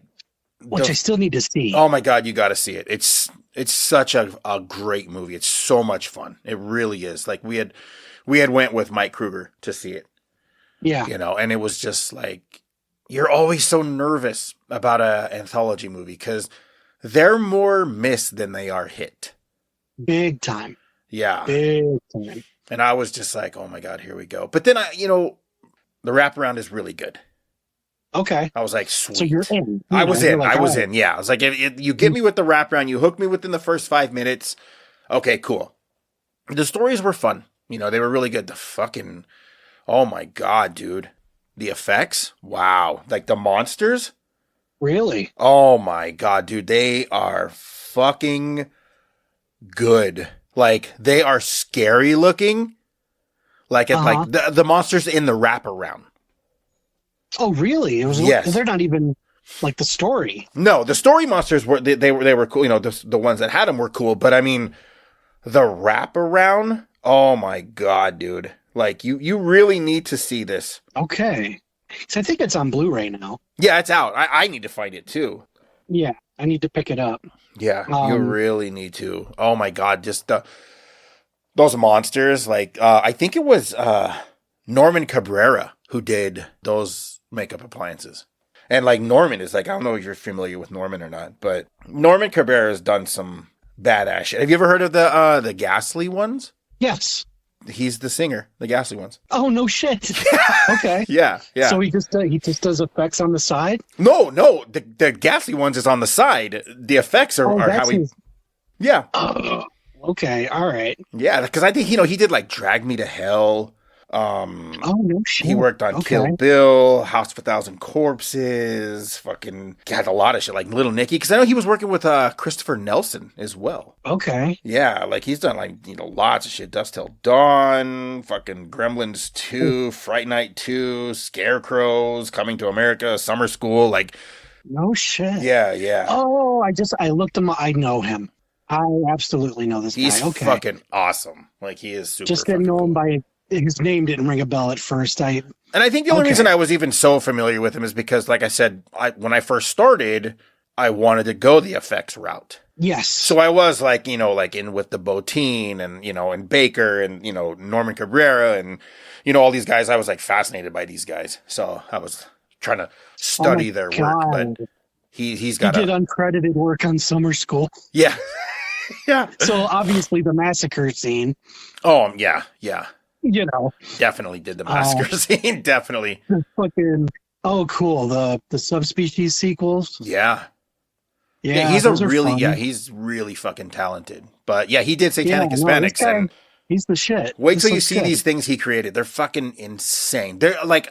which I still need to see. Oh my God, you got to see it. It's such a great movie. It's so much fun. It really is. Like we had went with Mike Kruger to see it. Yeah. And it was just like, you're always so nervous about an anthology movie because they're more miss than they are hit. Big time. Yeah. Big time. And I was just like, oh my God, here we go. But then the wraparound is really good. Okay. I was like, sweet. So you're in. I was in. Yeah. I was like, if you get me with the wraparound, you hook me within the first 5 minutes. Okay, cool. The stories were fun. They were really good. The fucking, oh my God, dude. The effects. Wow. Like the monsters. Really? Oh my God, dude. They are fucking good. Like they are scary looking. Like like the monsters in the wraparound. Oh, really? It was. Yes. They're not even like the story. No, the story monsters were they were cool. The ones that had them were cool. But I mean, the wraparound. Oh my God, dude! Like you really need to see this. Okay, so I think it's on Blu-ray now. Yeah, it's out. I need to find it too. Yeah, I need to pick it up. Yeah, you really need to. Oh my God, just those monsters. Like I think it was Norman Cabrera who did those makeup appliances. And like Norman is like, I don't know if you're familiar with Norman or not, but Norman Cabrera has done some badass shit. Have you ever heard of the Ghastly Ones? Yes. He's the singer, the Ghastly Ones. Oh, no shit. Okay. Yeah. So he just does effects on the side? No, the Ghastly Ones is on the side. The effects are how he... Yeah. Okay, all right. Yeah, because I think, he did like Drag Me to Hell. Oh, no shit. He worked on Kill Bill, House of a Thousand Corpses, fucking had a lot of shit, like Little Nicky, because I know he was working with Christopher Nelson as well. Okay. Yeah, like he's done like, lots of shit. Dusk Till Dawn, fucking Gremlins 2, Fright Night 2, Scarecrows, Coming to America, Summer School, like. No shit. Yeah. Oh, I looked him up. I know him. I absolutely know this guy. He's okay. fucking awesome. Like he is super. Just didn't know him by his name didn't ring a bell at first. And I think the only reason I was even so familiar with him is because, like I said, when I first started, I wanted to go the effects route. Yes. So I was like, like in with the Botine and, and Baker and, Norman Cabrera and, all these guys. I was like fascinated by these guys. So I was trying to study their work. But he's got did uncredited work on Summer School. Yeah. Yeah. So obviously the massacre scene. Oh, yeah. Definitely did the massacre scene. Definitely. Fucking, cool. The subspecies sequels. Yeah. Yeah. He's he's really fucking talented. But yeah, he did Satanic Hispanics. And He's the shit. Wait till you see these things he created. They're fucking insane. They're like,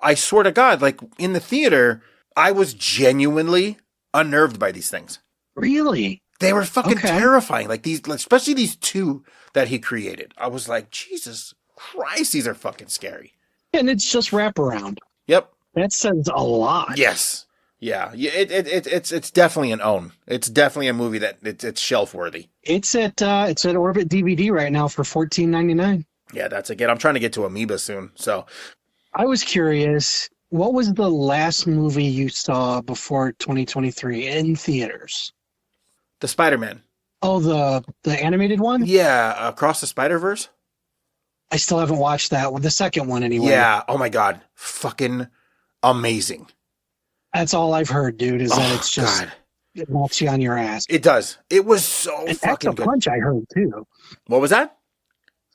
I swear to God, like in the theater, I was genuinely unnerved by these things. Really? They were fucking terrifying. Like these, especially these two that he created. I was like, Jesus Christ, these are fucking scary. And it's just wraparound. Yep. That says a lot. Yes. Yeah. It's definitely an own. It's definitely a movie that it's shelf worthy. It's at Orbit DVD right now for $14.99. Yeah, that's again. I'm trying to get to Amoeba soon. So I was curious, what was the last movie you saw before 2023 in theaters? The Spider-Man. Oh, the animated one? Yeah, Across the Spider-Verse. I still haven't watched that one. The second one, anyway. Yeah. Oh my God. Fucking amazing. That's all I've heard, dude, is that it's just, it knocks you on your ass. It does. It was so and fucking good. Packs a Punch, I heard, too. What was that?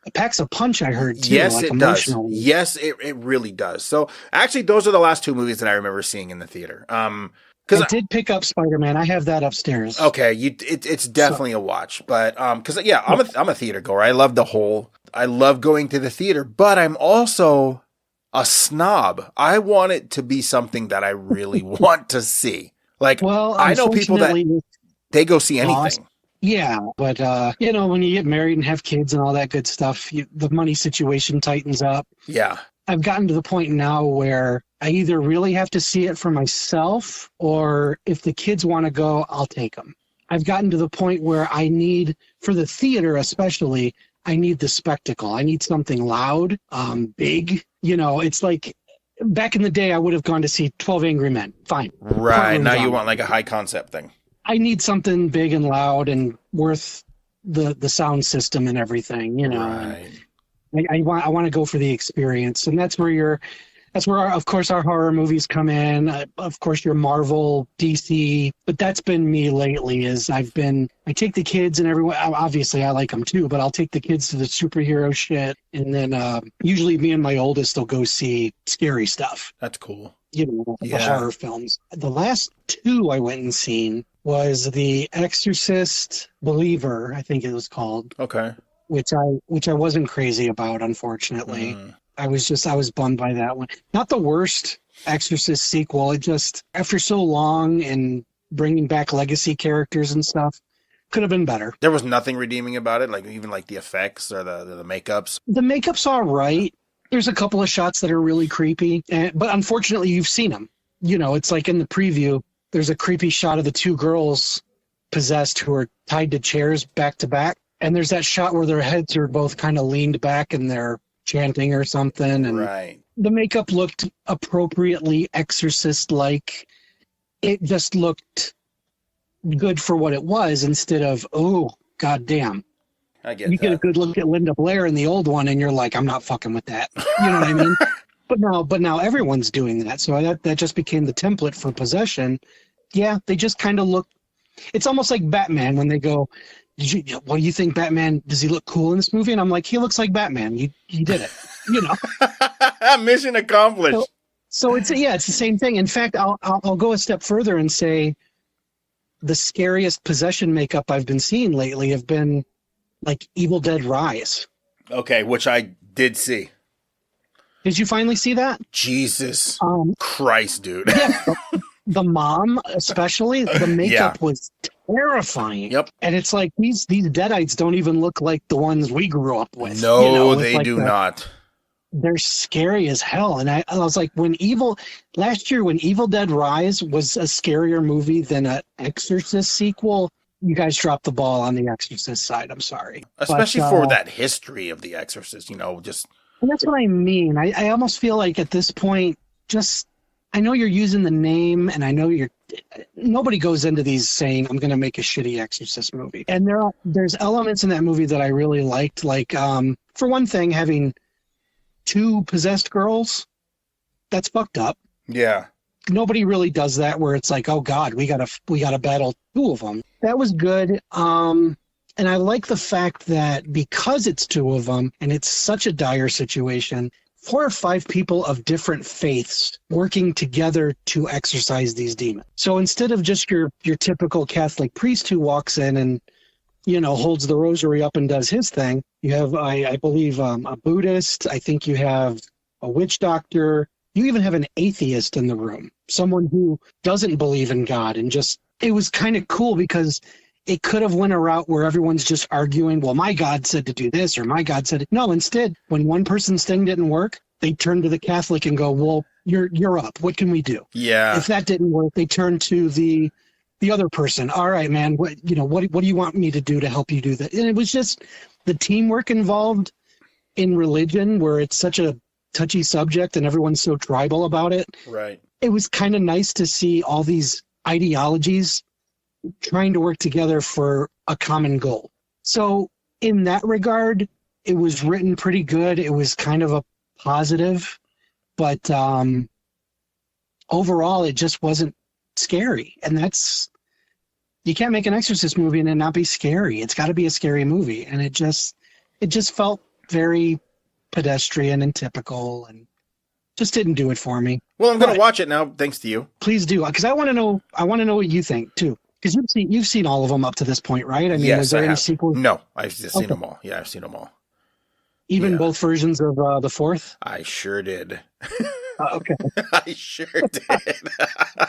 It Packs a Punch, I heard, too. Yes, it does. Yes, it really does. So, actually, those are the last two movies that I remember seeing in the theater. I did pick up Spider-Man. I have that upstairs. Okay, it's definitely a watch. But, because, yeah, I'm a theater goer. I love going to the theater, but I'm also a snob. I want it to be something that I really want to see. Like, well, I know people that they go see anything. Yeah, but, when you get married and have kids and all that good stuff, the money situation tightens up. Yeah. I've gotten to the point now where I either really have to see it for myself, or if the kids want to go, I'll take them. I've gotten to the point where I need, for the theater especially, I need the spectacle. I need something loud, big. It's like back in the day, I would have gone to see 12 Angry Men. Fine. Right. Now you want like a high concept thing. I need something big and loud and worth the sound system and everything, Right. I want to go for the experience, and that's where of course our horror movies come in. Of course your Marvel, DC, but that's been me lately. I take the kids and everyone. Obviously I like them too, but I'll take the kids to the superhero shit, and then usually me and my oldest will go see scary stuff. That's cool. The horror films. The last two I went and seen was The Exorcist Believer, I think it was called. Okay. Which I wasn't crazy about, unfortunately. I was bummed by that one. Not the worst Exorcist sequel. It just, after so long and bringing back legacy characters and stuff, could have been better. There was nothing redeeming about it, like even like the effects or the makeups. The makeup's all right. There's a couple of shots that are really creepy, but unfortunately you've seen them. It's like in the preview, there's a creepy shot of the two girls possessed who are tied to chairs back to back. And there's that shot where their heads are both kind of leaned back and they're chanting or something. And right. The makeup looked appropriately Exorcist-like. It just looked good for what it was instead of, oh, goddamn. I get that. You get a good look at Linda Blair in the old one and you're like, I'm not fucking with that. You know what I mean? But now everyone's doing that. So that just became the template for Possession. Yeah, they just kind of look. It's almost like Batman when they go, what do you think, Batman? Does he look cool in this movie? And I'm like, he looks like Batman. You did it. Mission accomplished. So it's the same thing. In fact, I'll go a step further and say the scariest Possession makeup I've been seeing lately have been like Evil Dead Rise. Okay, which I did see. Did you finally see that? Jesus Christ, dude. Yeah, the mom, especially, the makeup was terrifying. Yep. And it's like these Deadites don't even look like the ones we grew up with. No, they do not. They're scary as hell. And I was like, last year when Evil Dead Rise was a scarier movie than an Exorcist sequel, you guys dropped the ball on the Exorcist side. I'm sorry. Especially for that history of the Exorcist, just... And that's what I mean. I almost feel like at this point, I know you're using the name, and I know nobody goes into these saying, I'm going to make a shitty Exorcist movie. And there's elements in that movie that I really liked. Like, for one thing, having two possessed girls, that's fucked up. Yeah. Nobody really does that where it's like, oh God, we gotta battle two of them. That was good. And I like the fact that because it's two of them and it's such a dire situation, 4 or 5 people of different faiths working together to exorcise these demons. So instead of just your typical Catholic priest who walks in and holds the rosary up and does his thing. You have, I believe, a Buddhist. I think you have a witch doctor. You even have an atheist in the room, someone who doesn't believe in God. And it was kind of cool because it could have went a route where everyone's just arguing, well, my God said to do this, or my God said it. No, instead, when one person's thing didn't work, they turn to the Catholic and go, well, you're up. What can we do? Yeah. If that didn't work, they turn to the other person. All right, man, what do you want me to do to help you do that? And it was just the teamwork involved in religion, where it's such a touchy subject and everyone's so tribal about it. Right. It was kind of nice to see all these ideologies trying to work together for a common goal. So in that regard, it was written pretty good. It was kind of a positive, but overall, it just wasn't scary. And you can't make an Exorcist movie and it not be scary. It's got to be a scary movie. And it just felt very pedestrian and typical, and just didn't do it for me. Well, I'm going to watch it now, thanks to you. Please do, because I want to know what you think too. Because you've seen all of them up to this point, right? I mean, yes, is there I any have. sequels? No, I've seen them all. Yeah, I've seen them all. Even both versions of the fourth? I sure did. Okay. I sure did.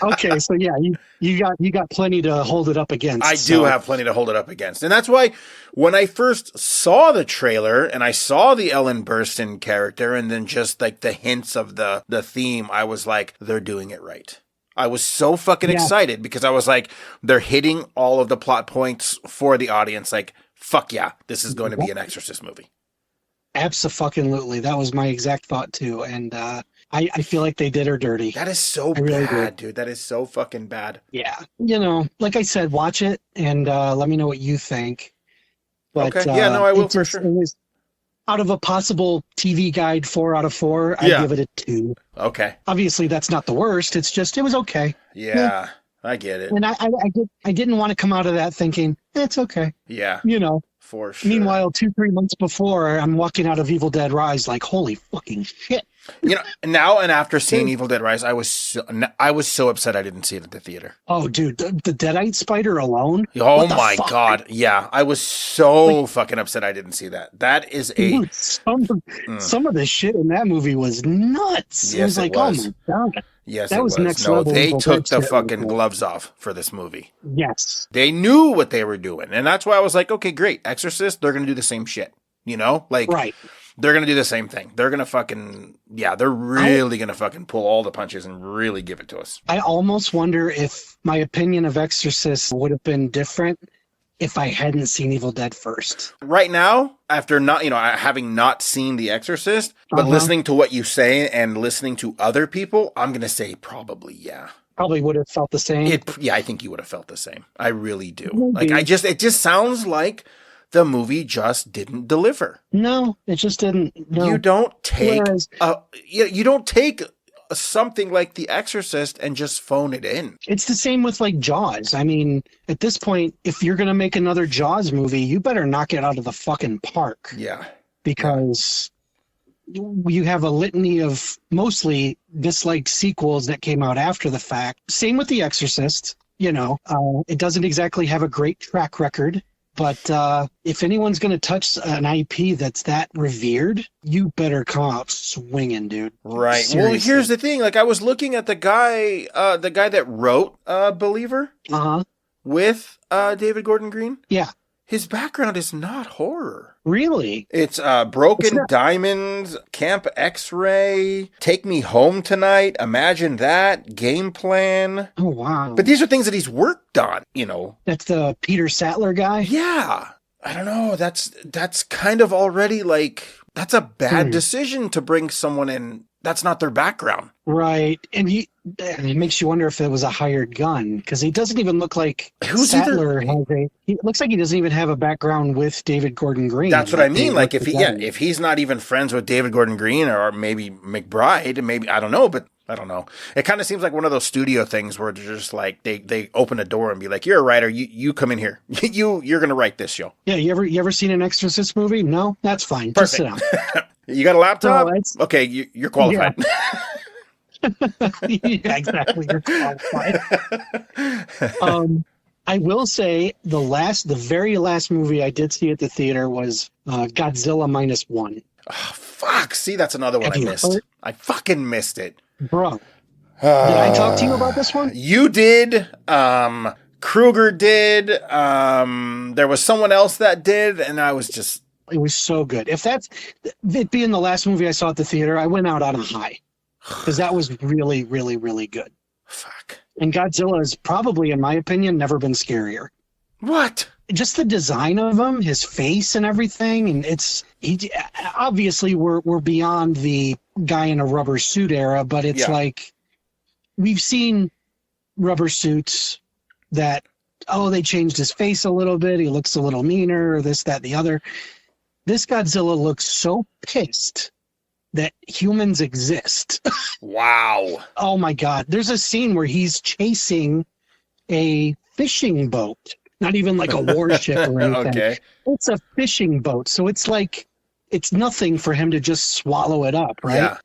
Okay, so yeah, you got plenty to hold it up against. I do have plenty to hold it up against. And that's why when I first saw the trailer and I saw the Ellen Burstyn character and then just like the hints of the theme, I was like, they're doing it right. I was so fucking excited because I was like, they're hitting all of the plot points for the audience. Like, fuck yeah, this is going to be an Exorcist movie. Abso-fucking-lutely. That was my exact thought too. And I feel like they did her dirty. That is so bad, dude. That is so fucking bad. Yeah. Like I said, watch it and let me know what you think. But, okay. Yeah, no, I will for sure. Out of a possible TV guide 4 out of 4, I'd give it a 2. Okay. Obviously, that's not the worst. It's just, it was okay. Yeah, I get it. And I didn't want to come out of that thinking, it's okay. Yeah. For sure. Meanwhile, 2-3 months before, I'm walking out of Evil Dead Rise like, holy fucking shit. Now and after seeing Evil Dead Rise, I was so upset I didn't see it at the theater. Oh, dude, the Deadite spider alone? Oh my god, yeah. I was so fucking upset I didn't see that. That is dude, some of the shit in that movie was nuts. Yes, it was like, oh my god. Yes, that was next no, level. They took the fucking gloves off for this movie. Yes. They knew what they were doing. And that's why I was like, okay, great. Exorcist, they're going to do the same shit. Right. They're going to do the same thing. They're going to fucking, they're really going to fucking pull all the punches and really give it to us. I almost wonder if my opinion of Exorcist would have been different if I hadn't seen Evil Dead first. Right now, after not, having not seen The Exorcist, but listening to what you say and listening to other people, I'm going to say probably, yeah. Probably would have felt the same. I think you would have felt the same. I really do. Maybe. It just sounds like the movie just didn't deliver. No, it just didn't. No. You don't take something like The Exorcist and just phone it in. It's the same with like Jaws. I mean, at this point, if you're going to make another Jaws movie, you better knock it out of the fucking park. Yeah. Because you have a litany of mostly disliked sequels that came out after the fact. Same with The Exorcist. It doesn't exactly have a great track record. But if anyone's going to touch an IP that's that revered, you better come out swinging, dude. Right. Seriously. Well, here's the thing. Like, I was looking at the guy that wrote Believer with David Gordon Green. Yeah. His background is not horror. Really? It's Broken Diamonds, Camp X-Ray, Take Me Home Tonight, Imagine That, Game Plan. Oh, wow. But these are things that he's worked on, That's the Peter Sattler guy? Yeah. I don't know. That's kind of already like, that's a bad decision to bring someone in. That's not their background. Right. And it makes you wonder if it was a hired gun, because he doesn't even look like Sattler he looks like he doesn't even have a background with David Gordon Green. That's what I mean. Like if he's not even friends with David Gordon Green or maybe McBride, maybe, I don't know, but I don't know. It kind of seems like one of those studio things where they're just like, they open a door and be like, you're a writer. You come in here. You're going to write this show. Yeah. You ever seen an Exorcist movie? No, that's fine. Perfect. Just sit down. You got a laptop? Okay, you're qualified. Yeah, exactly. You're qualified. I will say the very last movie I did see at the theater was Godzilla -1. Oh, fuck. See, that's another one I missed. I fucking missed it. Bro. Did I talk to you about this one? You did. Kruger did. There was someone else that did, and I was just... It was so good. If that's it being the last movie I saw at the theater, I went out on a high. Because that was really, really, really good. Fuck. And Godzilla has probably, in my opinion, never been scarier. What? Just the design of him, his face and everything, and obviously we're beyond the guy in a rubber suit era, but it's like we've seen rubber suits that they changed his face a little bit, he looks a little meaner, or this, that, the other. This Godzilla looks so pissed that humans exist. Wow. Oh my God. There's a scene where he's chasing a fishing boat. Not even like a warship or anything. Okay. It's a fishing boat. So it's like, it's nothing for him to just swallow it up, right? Yeah.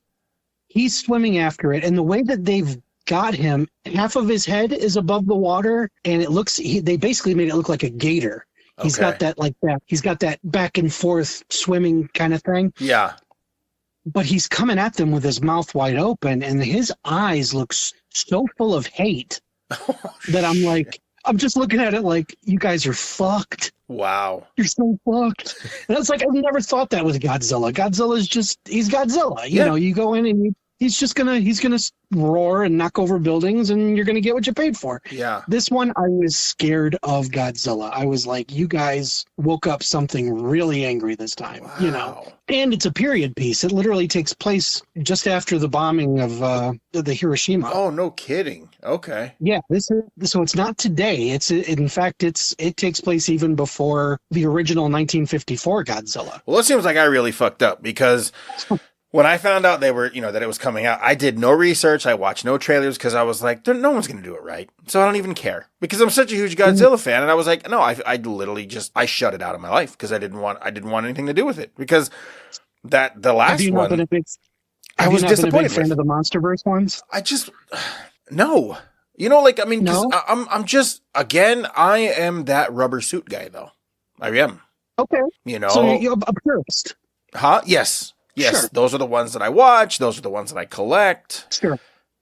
He's swimming after it. And the way that they've got him, half of his head is above the water. And it looks, they basically made it look like a gator. He's got that like that. He's got that back and forth swimming kind of thing. Yeah. But he's coming at them with his mouth wide open. And his eyes look so full of hate that I'm like, I'm just looking at it like, you guys are fucked. Wow. You're so fucked. And it's like, I've never thought that with Godzilla. Godzilla's just, he's Godzilla. You know, you go in and he's gonna roar and knock over buildings and you're gonna get what you paid for. Yeah. This one, I was scared of Godzilla. I was like, you guys woke up something really angry this time. Wow. You know. And it's a period piece. It literally takes place just after the bombing of the Hiroshima. Oh, no kidding. Okay. Yeah, so it's not today. It takes place even before the original 1954 Godzilla. Well, it seems like I really fucked up because when I found out that it was coming out, I did no research. I watched no trailers because I was like, no one's going to do it right. So I don't even care because I'm such a huge Godzilla fan. And I was like, no, I literally I shut it out of my life because I didn't want anything to do with it because the last one, I was disappointed. Been a big fan of the MonsterVerse ones? No. You know, like, I mean, no? I'm just, again, I am that rubber suit guy though. I am. Okay. You know. So you're a purist. Huh? Yes. Yes, sure. Those are the ones that I watch. Those are the ones that I collect. Sure.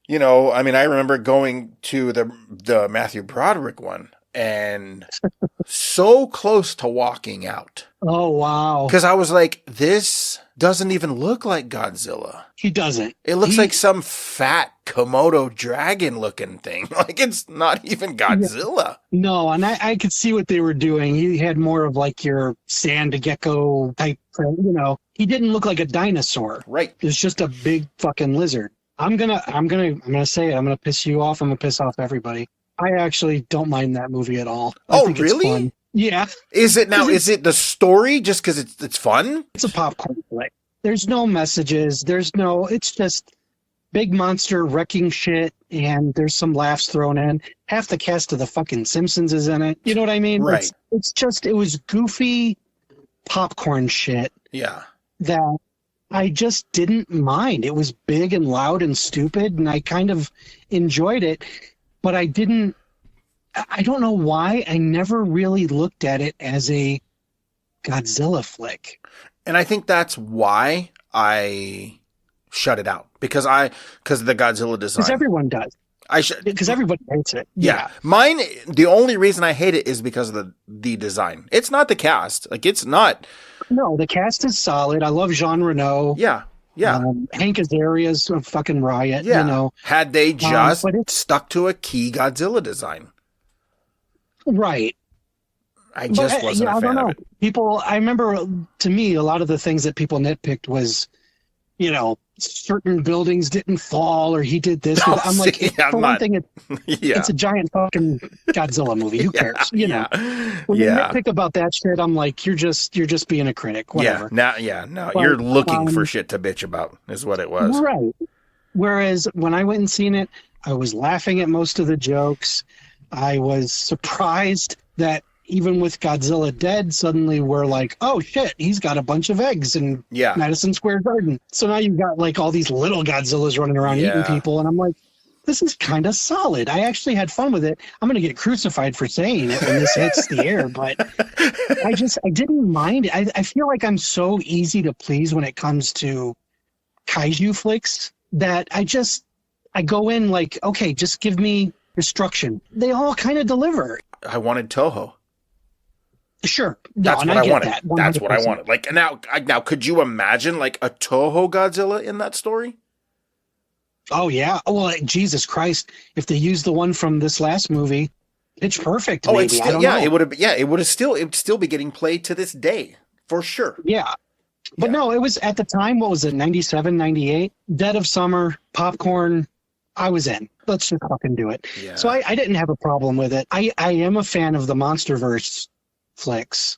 You know, I mean, I remember going to the Matthew Broderick one and so close to walking out. Oh, wow. Because I was like, this doesn't even look like Godzilla. He doesn't. It looks like some fat Komodo dragon looking thing. Like it's not even Godzilla. No, and I could see what they were doing. He had more of like your sand gecko type, you know. He didn't look like a dinosaur. Right. It was just a big fucking lizard. I'm gonna say it. I'm gonna piss you off. I'm gonna piss off everybody. I actually don't mind that movie at all. I think really? It's fun. Yeah. Is it now? Is it the story just because it's fun? It's a popcorn flick. There's no messages. It's just big monster wrecking shit, and there's some laughs thrown in. Half the cast of the fucking Simpsons is in it. You know what I mean? Right. It was goofy popcorn shit. Yeah. That I just didn't mind. It was big and loud and stupid, and I kind of enjoyed it, but I don't know why. I never really looked at it as a Godzilla flick. And I think that's why I shut it out because of the Godzilla design. Because everyone does. Because everybody hates it. Yeah. Mine, the only reason I hate it is because of the design. It's not the cast. Like, it's not. No, the cast is solid. I love Jean Reno. Yeah. Yeah. Hank Azaria's a fucking riot. Yeah. You know. Had they just stuck to a key Godzilla design. Right. I just wasn't a fan of it. I remember, to me, a lot of the things that people nitpicked was, you know, certain buildings didn't fall or he did this. I'm like, for one thing, it's a giant fucking Godzilla movie. Who cares? You know, when you nitpick about that shit, I'm like, you're just being a critic. Whatever. No, but, you're looking for shit to bitch about is what it was. Right. Whereas when I went and seen it, I was laughing at most of the jokes. I was surprised that even with Godzilla dead, suddenly we're like, oh shit, he's got a bunch of eggs in Madison Square Garden. So now you've got like all these little Godzillas running around eating people, and I'm like, this is kind of solid. I actually had fun with it. I'm going to get crucified for saying it when this hits the air, but I didn't mind it. I feel like I'm so easy to please when it comes to kaiju flicks that I go in like, okay, just give me destruction. They all kind of deliver. I wanted Toho. Sure. That's what I wanted. That's what I wanted. Like now, could you imagine like a Toho Godzilla in that story? Oh yeah. Oh, well, Jesus Christ! If they used the one from this last movie, Pitch Perfect. Maybe. It's still, it would have. Yeah, it would still be getting played to this day for sure. Yeah, but no, it was at the time. What was it? 97, 98? Dead of summer, popcorn. I was in. Let's just fucking do it. Yeah. So I didn't have a problem with it. I am a fan of the MonsterVerse flicks.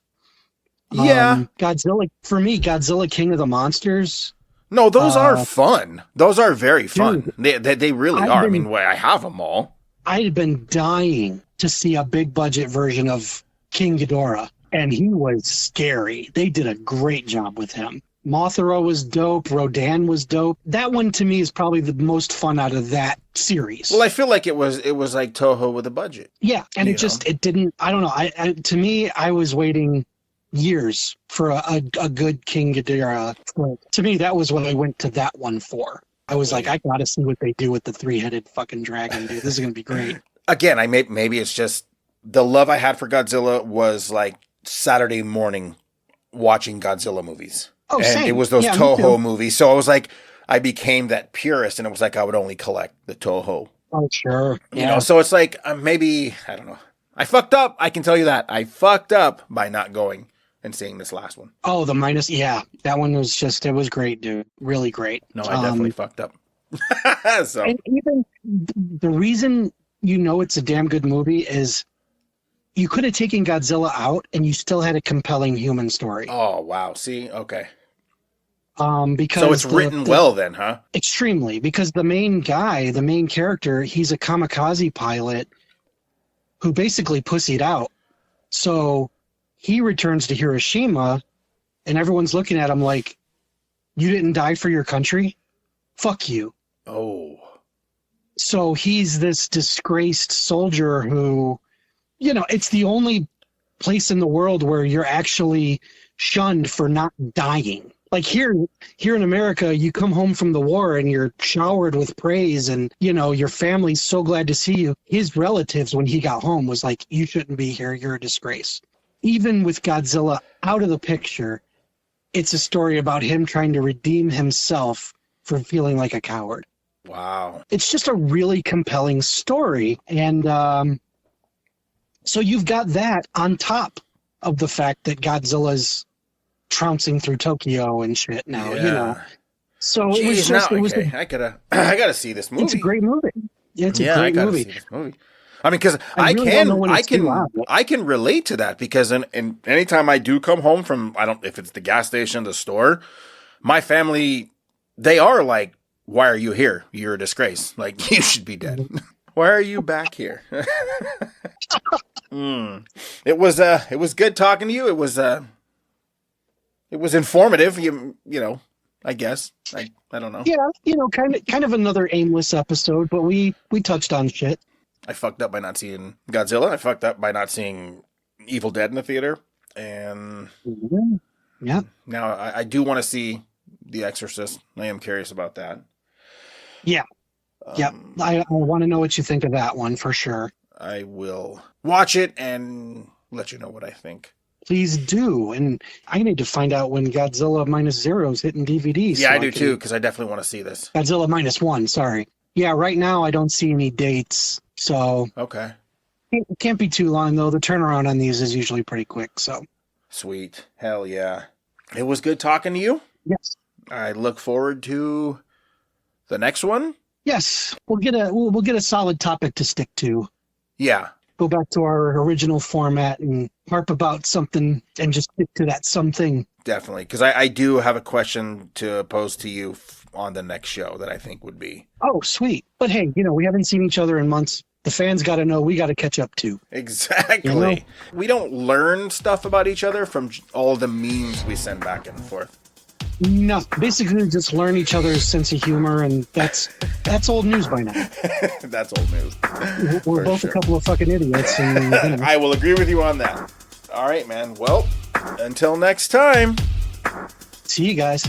Yeah. Godzilla, for me, Godzilla King of the Monsters. No, those are fun. Those are very fun. Dude, they really are. I mean, I have them all. I had been dying to see a big budget version of King Ghidorah, and he was scary. They did a great job with him. Mothra was dope. Rodan was dope. That one to me is probably the most fun out of that series. Well, I feel like it was like Toho with a budget. Yeah, and it didn't. I don't know. To me, I was waiting years for a good King Ghidorah. To me, that was what I went to that one for. I was like, I gotta see what they do with the 3-headed fucking dragon, dude. This is gonna be great. Again, maybe it's just the love I had for Godzilla was like Saturday morning watching Godzilla movies. Oh, and same. It was those Toho movies. So I was like, I became that purist, and it was like I would only collect the Toho. Oh, sure. You know, so it's like maybe, I don't know. I fucked up. I can tell you that. I fucked up by not going and seeing this last one. Oh, the minus. Yeah. That one was it was great, dude. Really great. No, I definitely fucked up. So. And even the reason it's a damn good movie is you could have taken Godzilla out and you still had a compelling human story. Oh, wow. See? Okay. Because so it's written well then, huh? Extremely, because the main character, he's a kamikaze pilot who basically pussied out. So he returns to Hiroshima and everyone's looking at him like, you didn't die for your country? Fuck you. Oh. So he's this disgraced soldier who, it's the only place in the world where you're actually shunned for not dying. Like here in America, you come home from the war and you're showered with praise and, your family's so glad to see you. His relatives, when he got home, was like, you shouldn't be here. You're a disgrace. Even with Godzilla out of the picture, it's a story about him trying to redeem himself for feeling like a coward. Wow. It's just a really compelling story. And so you've got that on top of the fact that Godzilla's trouncing through Tokyo and shit now, So Jeez, it was just... I gotta see this movie. It's a great movie. Yeah, it's a great movie. See this movie. I mean, because I can relate to that because and anytime I do come home from, if it's the gas station, the store, my family, they are like, why are you here? You're a disgrace. Like, you should be dead. Why are you back here? It was good talking to you. It was informative. I guess. I don't know. Yeah, kind of another aimless episode, but we touched on shit. I fucked up by not seeing Godzilla. I fucked up by not seeing Evil Dead in the theater. And yeah. Now I do want to see The Exorcist. I am curious about that. Yeah. I want to know what you think of that one for sure. I will watch it and let you know what I think. Please do. And I need to find out when Godzilla -0 is hitting DVDs. Yeah, I do too, because I definitely want to see this. Godzilla -1, sorry. Yeah, right now I don't see any dates. So okay. It can't be too long, though. The turnaround on these is usually pretty quick. So sweet. Hell yeah. It was good talking to you. Yes. I look forward to the next one. Yes. We'll get a solid topic to stick to. Yeah. Go back to our original format and harp about something and just stick to that something. Definitely. Because I do have a question to pose to you on the next show that I think would be. Oh, sweet. But hey, we haven't seen each other in months. The fans got to know we got to catch up too. Exactly. We don't learn stuff about each other from all the memes we send back and forth. No, basically just learn each other's sense of humor, and that's old news by now. That's old news. We're both a couple of fucking idiots. And, I will agree with you on that. All right, man. Well, until next time. See you guys.